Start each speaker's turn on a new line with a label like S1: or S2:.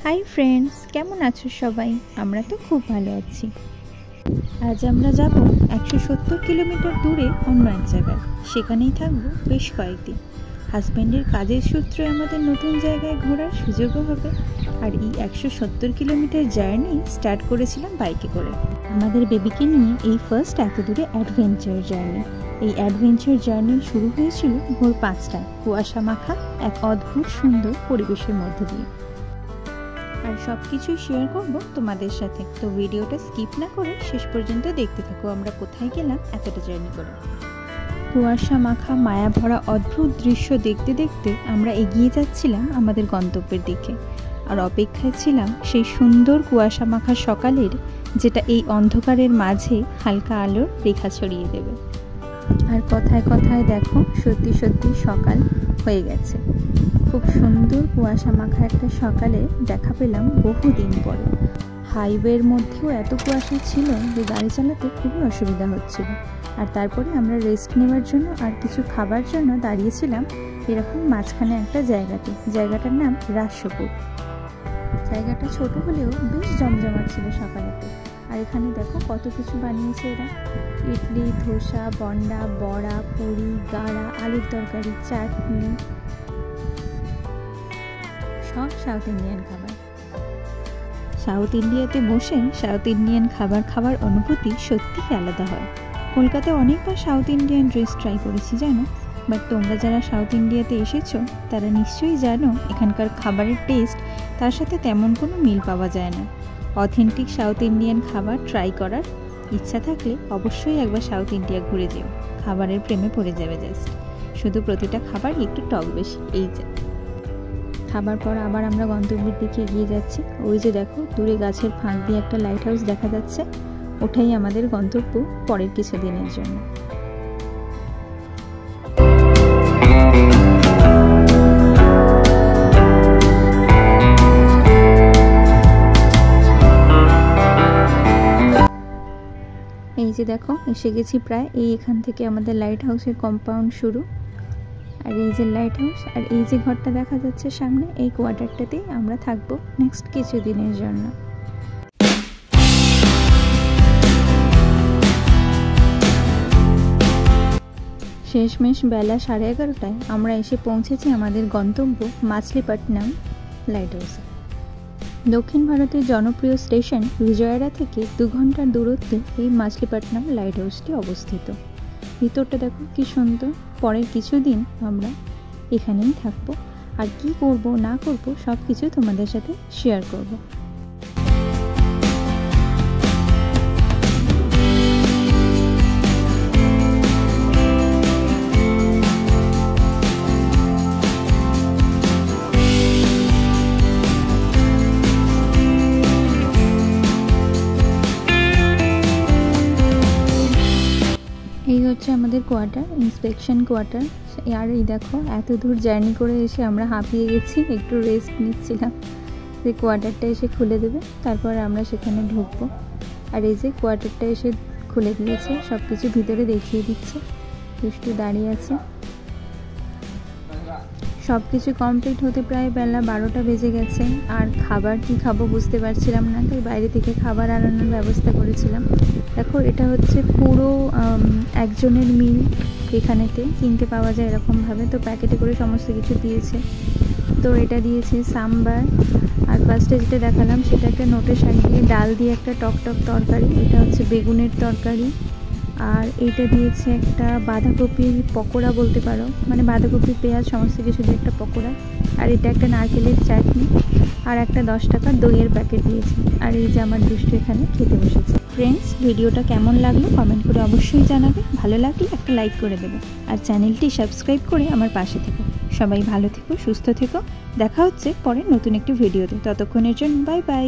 S1: Hi friends, কেমন আছো সবাই? আমরা তো খুব ভালো আছি। আজ আমরা যাব 170 কিলোমিটার দূরে অন্য এক জায়গায়। সেখানেই থাকবো বেশ কয়েকদিন। হাজব্যান্ডের কাজের সূত্রে আমাদের নতুন জায়গায় ঘোরার সুযোগও হবে। আর এই 170 কিলোমিটার জার্নি স্টার্ট করেছিলাম বাইকে করে। আমাদের বেবিকে নিয়ে এই ফার্স্ট এত দূরে অ্যাডভেঞ্চার জার্নি। এই অ্যাডভেঞ্চার জার্নি শুরু হয়েছিল ভোর 5টায় কুয়াশা মাখা এক অদ্ভুত সুন্দর পরিবেশের মধ্যে দিয়ে। আর সব কিছুই শেয়ার করবো তোমাদের সাথে, তো ভিডিওটা স্কিপ না করে শেষ পর্যন্ত দেখতে থাকো আমরা কোথায় গেলাম এতটা জার্নি করে। কুয়াশা মাখা মায়া ভরা অদ্ভুত দৃশ্য দেখতে দেখতে আমরা এগিয়ে যাচ্ছিলাম আমাদের গন্তব্যের দিকে। আর অপেক্ষায় ছিলাম সেই সুন্দর কুয়াশা মাখা সকালের, যেটা এই অন্ধকারের মাঝে হালকা আলোর রেখা ছড়িয়ে দেবে। আর কথায় কথায় দেখো সত্যি সত্যি সকাল হয়ে গেছে। খুব সুন্দর কুয়াশা মাখা একটা সকালে দেখা পেলাম বহুদিন পরে। হাইওয়ের মধ্যেও এত কুয়াশা ছিল যে গাড়ি চালাতে খুবই অসুবিধা হচ্ছিল। আর তারপরে আমরা রেস্ট নেওয়ার জন্য আর কিছু খাবার জন্য দাঁড়িয়েছিলাম এরকম মাঝখানে একটা জায়গাতে। জায়গাটার নাম রাজশপুর। জায়গাটা ছোট হলেও বেশ জমজমাট ছিল সকালেতে। আর এখানে দেখো কত কিছু বানিয়েছে এরা। ইডলি, ধোসা, বন্ডা, বড়া, পুরি, গাড়া, আলুর তরকারি, চাটনি, সব সাউথ ইন্ডিয়ান খাবার। সাউথ ইন্ডিয়াতে বসে সাউথ ইন্ডিয়ান খাবার খাওয়ার অনুভূতি সত্যিই আলাদা হয়। কলকাতায় অনেকবার সাউথ ইন্ডিয়ান ড্রেস ট্রাই করেছি জানো, বাট তোমরা যারা সাউথ ইন্ডিয়াতে এসেছো তারা নিশ্চয়ই জানো এখানকার খাবারের টেস্ট তার সাথে তেমন কোনো মিল পাওয়া যায় না। অথেন্টিক সাউথ ইন্ডিয়ান খাবার ট্রাই করার ইচ্ছা থাকলে অবশ্যই একবার সাউথ ইন্ডিয়া ঘুরে যেও, খাবারের প্রেমে পড়ে যাবে জাস্ট। শুধু প্রতিটা খাবারই একটু টক বেশি। এই যে খাবার পর আবার আমরা গন্তব্যের দিকে এগিয়ে যাচ্ছি। ওই যে দেখো দূরে গাছের ফাঁক দিয়ে একটা লাইট হাউস দেখা যাচ্ছে, ওটাই আমাদের গন্তব্য পরের কিছু দিনের জন্য। এই যে দেখো এসে গেছি প্রায়। এখান থেকে আমাদের লাইট হাউসের কম্পাউন্ড শুরু। আর এই যে লাইট হাউস আর এই যে ঘরটা দেখা যাচ্ছে সামনে, এই কোয়ার্টারটাতেই আমরা থাকবো নেক্সট কিছু দিনের জন্য। শেষমেশ বেলা 11:30টায় আমরা এসে পৌঁছেছি আমাদের গন্তব্য মাছলিপট্টনম লাইট হাউসে। দক্ষিণ ভারতের জনপ্রিয় স্টেশন বিজয়ওয়াড়া থেকে 2 ঘন্টার দূরত্বে এই মাছলিপট্টনম লাইট হাউসটি অবস্থিত। ভিতরটা দেখো কি সুন্দর। পরের কিছুদিন আমরা এখানেই থাকবো। আর কি করব না করব সব কিছু তোমাদের সাথে শেয়ার করব। এই হচ্ছে আমাদের কোয়ার্টার, ইন্সপেকশন কোয়ার্টার। আর এই দেখো এত দূর জার্নি করে এসে আমরা হাঁপিয়ে গেছি, একটু রেস্ট নিচ্ছিলাম। এই কোয়ার্টারটা এসে খুলে দেবে, তারপর আমরা সেখানে ঢুকবো। আর এই যে কোয়ার্টারটা এসে খুলে দিয়েছে, সব কিছু ভিতরে দেখিয়ে দিচ্ছে। দুষ্টু দাঁড়িয়ে আছে। সব কিছু কমপ্লিট হতে প্রায় বেলা 12টা বেজে গেছে। আর খাবার কি খাবো বুঝতে পারছিলাম না, তাই বাইরে থেকে খাবার আনানোর ব্যবস্থা করেছিলাম। দেখো এটা হচ্ছে পুরো একজনের মিল। এখানেতে কিনতে পাওয়া যায় এরকমভাবে, তো প্যাকেটে করে সমস্ত কিছু দিয়েছে। তো এটা দিয়েছে সাম্বার। আর ফার্স্টে যেটা দেখালাম সেটা একটা নোটের শাক দিয়ে ডাল দিয়ে একটা টক টক তরকারি, এটা হচ্ছে বেগুনের তরকারি। আর এইটা দিয়েছে একটা বাঁধাকপির পকোড়া বলতে পারো, মানে বাঁধাকপি পেঁয়াজ সমস্ত কিছু দিয়ে একটা পকোড়া। আর এটা একটা নারকেলের চাটনি। আর একটা 10 টাকার দইয়ের প্যাকেট দিয়েছে। আর এই যে আমার দুষ্টু এখানে খেতে বসেছে। ফ্রেন্ডস, ভিডিওটা কেমন লাগলো কমেন্ট করে অবশ্যই জানাবে। ভালো লাগলে একটা লাইক করে দেবে। আর চ্যানেলটি সাবস্ক্রাইব করে আমার পাশে থেকো। সবাই ভালো থেকো, সুস্থ থেকো। দেখা হচ্ছে পরে নতুন একটি ভিডিওতে। ততক্ষণের জন্য বাই বাই।